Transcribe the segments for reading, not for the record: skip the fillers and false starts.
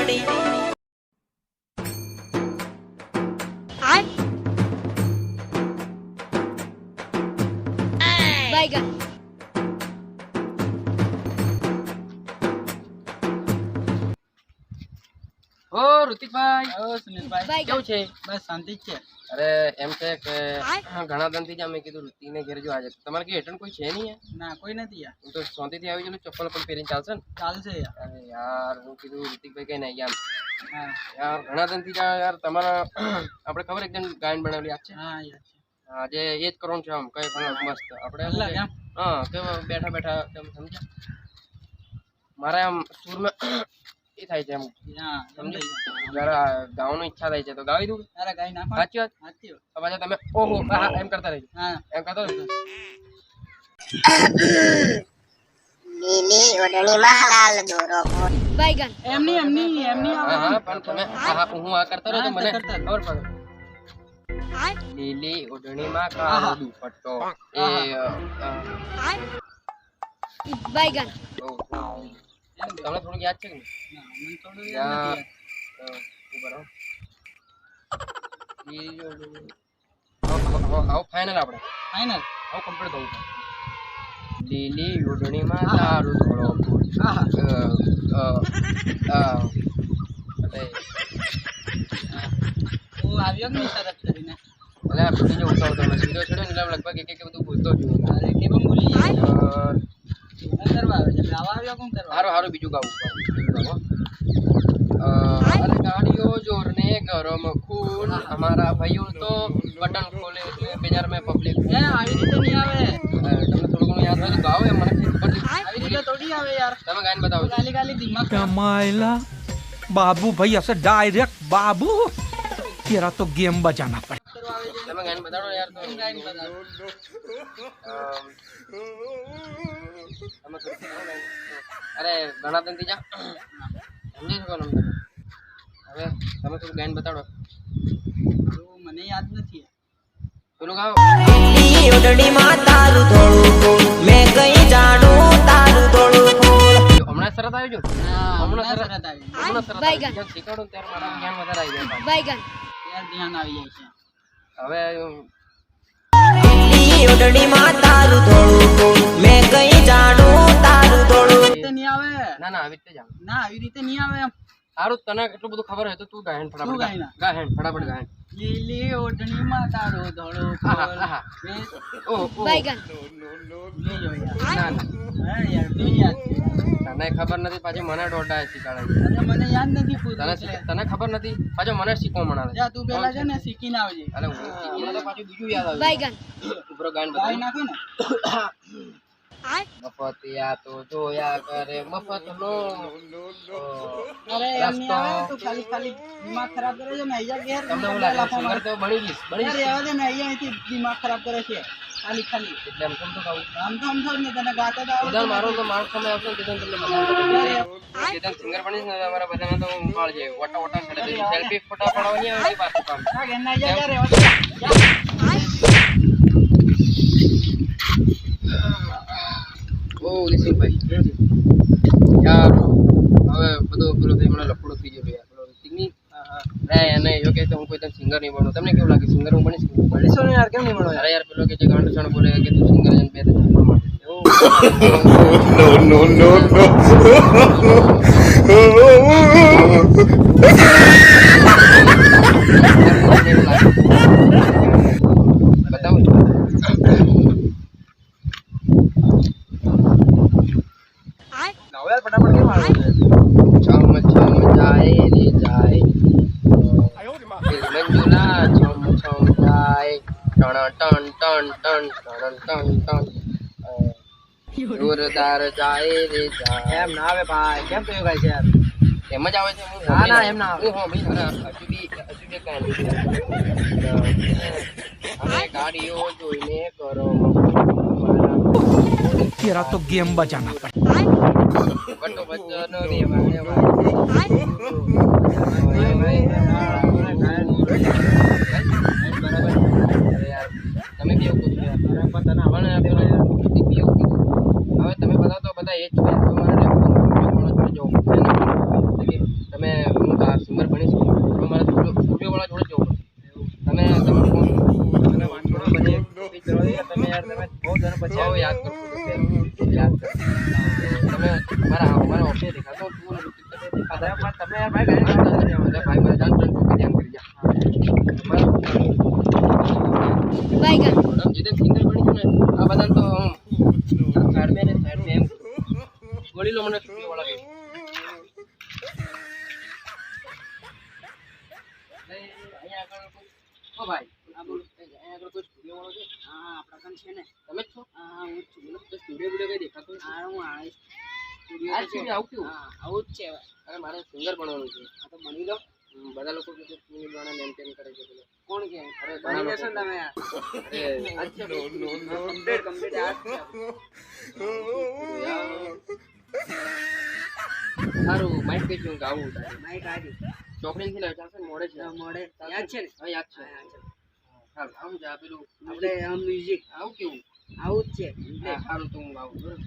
Ready बैगन ઓ ઋતિકભાઈ, ઓ સુનિલભાઈ, बैगन કેવું છે? બસ શાંતિ જ છે. અરે એમ છે કે ઘણા દિનથી જ અમે કીધું ઋતિકને ઘેર જો આજે તમારે કે હેઠળ કોઈ છે નહીં યાર? ના કોઈ નથી યાર. હું તો શાંતિથી આવી જઉં, ચપ્પલ પણ પહેરીને ચાલશે ને? ચાલશે યાર. અરે યાર હું કીધું ઋતિકભાઈ કઈ નહીં યાર. હા યાર ઘણા દિનથી યાર તમારા આપણે ખબર એકદમ ગાયન બનાવેલી યાદ છે? હા યાર છે. આજે એ જ કરવાનું છે આમ કઈ પણ મસ્ત આપણે અલગ એમ? હા કે બેઠા બેઠા તેમ સમજ્યા મારે આમ સુરમાં એ થાય છે એમ હા સમજી સમજાઈ જરા ગાવાની ઈચ્છા થાય છે તો ગાવી દઉં. અરે ગાઈ નાખો. સાચી વાત. સાચી વાત. તો પાછા તમે ઓહો હા એમ કરતા રહેજો, હા એમ કરતા રહેજો. લીલી ઓઢણીમાં લાલ દોરો बैगन એમની હા હા પણ તમે હા હું આ કરતા રહેજો, મને કરતા રહો. ખબર પડે. લીલી ઓઢણીમાં કાળો દુપટ્ટો એ बैगन તમને થોડુંક યાદ છે કે નહીં? ના, મને થોડું યાદ નથી યાર. ઉભા રહો. લીલી ઓઢણી આવો ફાઇનલ આપણે ફાઇનલ. આવું કમ્પ્લીટ થવું છે. લીલી ઓઢણીમાં તારું થોડો ફૂલ આહા. અરે તું આવ્યો કે નહીં સરસ કરીને? એટલે આ બીજો ઉતાવળ તમે સીધો છોડ્યો ને એટલે લગભગ એક બધું બોલતો જ હોઉં. અરે કે પણ બોલી યાર. યાર, કોણ કરવા આવે છે? ગાવા આવ્યો કોણ કરવા? હારું હારું બીજું ગાવું અરે ગાડીઓ જોરને ગરમ ખૂન અમારા ભાઈઓ તો બટન ખોલે એટલે બજાર में પબ્લિક એ આવી રીતે નહીં આવે. તમને થોડું ઘણું યાદ હોય તો ગાઓ એમ મને ખબર નથી. આવી રીતે થોડી આવે યાર. તમે ગાઈને બતાવો. ગાલી ગાલી દિમાગ कमाइला बाबू भाई ऐसे डायरेक्ट बाबू तेरा तो गेम बजाना पड़ेगा। કરવા આવે છે. તમે ગાઈને બતાડો યાર તો ગાઈને બતાવો. તમે થોડું ગાઈને. અરે ઘણા દિનથી જા સમજી શકો ને તમે. હવે તમે થોડું ગાઈને બતાડો. તો મને યાદ નથી યાર. પેલું ગાઓ. લીલી ઓઢણીમાં તારું થોડું ફૂલ મેં કઈ જાણું તારું થોડું ફૂલ હમણાં શરત આવી જો હા હમણાં હમણાં શરત શરત આવી. હમણાં શરત Bygone. આવી જ્યારે શીખવાડું ને ત્યારે મારા જ્ઞાન વધારે આવી જાય. बैगन યાર ધ્યાન આવી જાય છે. હવે લીલી ઓઢણીમાં તારું થોડું ફૂલ મેં કઈ જાણું તારું થોડું આવી રીતે નહીં આવે. ના ના આવી રીતે જાવ. ના આવી રીતે નહીં આવે એમ. સારું તને એટલું બધું ખબર હોય તો તું ગાયન તું ફટાફટ ગાઈ નાખ. ગાયન ફટાફટ ગાયન. લીલી ઓઢણીમાં તારું ધોળું આહા, ફૂલ. આહા. મેં- ઓહ ઓહ. बैगन નહીં જો યાર. ના ના હા યાર નહીં યાદ છે. તને ખબર નથી પાછી મને દોઢા શીખવાડે છે. અરે મને યાદ નથી તને પૂરું એટલે. તને ખબર નથી પાછો મને શીખવા મનાવે છે. જા તું પેલા છે ને શીખીને આવજે. અરે હું શીખીને તો પાછું બીજું યાદ આવે. बैगन ઉભરો ગાયન ગાઈ બતાવ. નાખો ને. મફતિયા તો જોયા કરે મફત નો અરે એમ નહીં આવે તું ખાલી ખાલી દિમાગ ખરાબ કરે છે ને અહીંયા ઘેર તમને એવું લાગે સિંગર તો બની ગઈશ બની અરે ગઈશ. રહેવા દે ને અહીંયાથી દિમાગ ખરાબ કરે છે ખાલી ખાલી એટલે એમ સમજો કહું આમ તો ને તને ગાતા તો આવડે બધા મારો તો મારો સમય આવશે ને તેથી તમને મજા આવે. જેતન સિંગર બનીશ ને અમારા બધાને તો હું પાડજે વટા વટા છડે દે સેલ્ફી ફોટા પાડવાની આવે એ પાછું કામ. ના ઘેર ના જા રહેવા દે જા. ઓ રિસિંગભાઈ યાર હવે બધું પેલો થઈ મને લફડો થઈ ગયો યાર પેલો સિંગિંગ એને જો કે હું કોઈ સિંગર નહીં બનું. તમને કેવું લાગે સિંગર હું બનીશ? બનીશો ને યાર કેમ નહીં મળો અરે યાર પેલો કે જે ગાંડો સણ બોલે કે તું સિંગર જન બે ત્રણ ઉપર માટે એવું બતાવું ગાવ યાર ફટાફટ કેમ આવે છે? છમ છમ જાય રે જાય મંજુલા છમ છમ જાય ટણ ટન ટન ટન ટન ટન ટન જોરદાર જાય રે જાય. એમ ના આવે ભાઈ કેમ તો ગાય છે યાર? એમ જ આવે છે. હું ના, ના, એમ ના આવે. હું હોમી હજુ બી કાંઈ હવે ગાડીઓ જોઈને કરો तेरा तो गेम बजाना पड़ेगा। બટો બચ્ચન રેવા રેવા તમે બી એવું કીધું યાર. પણ તને આવડે ને પેલો યાર બી એવું કીધું. હવે તમે બધા તો બધા એ જ છો યાર. તમારે લેવું પડે. જવું પડશે ને. તમે અમારે ઓફિસે દેખાતો તું ને ઋતિક તમે દેખાતા પણ તમે યાર ભાઈ ગાડી બધા ભાઈ બધા જાન ટોપી ધ્યાન કરી જા बैगन જીતે સિંગર બની છું ને આ બધા તો સાઈડ મે એમ ગોળી લો મને સ્ટુડિયો વાળા કે અહીંયા આગળ ઓ ભાઈ આ બોલ અહીંયા આગળ કોઈ સ્ટુડિયો વાળો છે હા આપણા કામ છે ને તમે જ છો હા હું જ છું મને તો સ્ટુડિયો વિડિયો કઈ દેખાતો નથી હા હું આવીશ આ સ્ટુડિયો આવું કેવું હા આવું જ છે હવે. અરે મારે સિંગર બનવાનું છે આ તો બની લો બધા લોકો કે સિંગર બના મેન્ટેન કરે છે પેલો કોણ કે અરે બની જશો ને તમે યાર અરે અચ્છા કમ્પ્લીટ આ જ છે. સારું માઇક પે છું ગાવું માઈક આડી ચોકડી થી ચાલશે ને મોડે છે મોડે યાદ છે ને હા યાદ છે હા, યાદ છે. હાલ આમ જા પેલું આપણે આમ મ્યુઝિક આવું કેવું આવું જ છે હા, સારું તો હું ગાવું બરાબર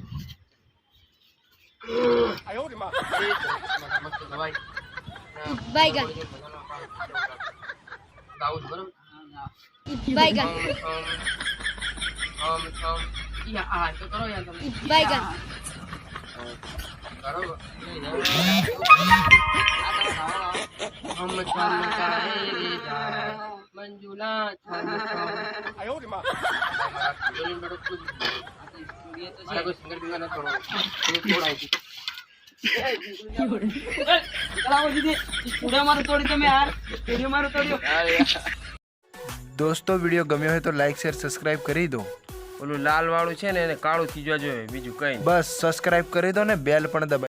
મસ્ત દવાઈ बैगन ગાવું બરાબર बैगन હા તો કરો યાર તમે बैगन બરાબર હમ ચમકાએ રે જાય મંજુલા છમ મારા કોઈ સિંગર બિંગર નથી થોડો થોડા સ્ટુડિયો મારું તોડી તમે યાર સ્ટુડિયો મારું તોડ્યો દોસ્તો વિડીયો ગમ્યો હોય તો લાઈક શેર સબસ્ક્રાઇબ કરી દો ઓલું લાલ વાળું છે ને એને કાળું થીજવા જોઈએ બીજું કઈ બસ સબસ્ક્રાઇબ કરી દો ને બેલ પણ દબાવી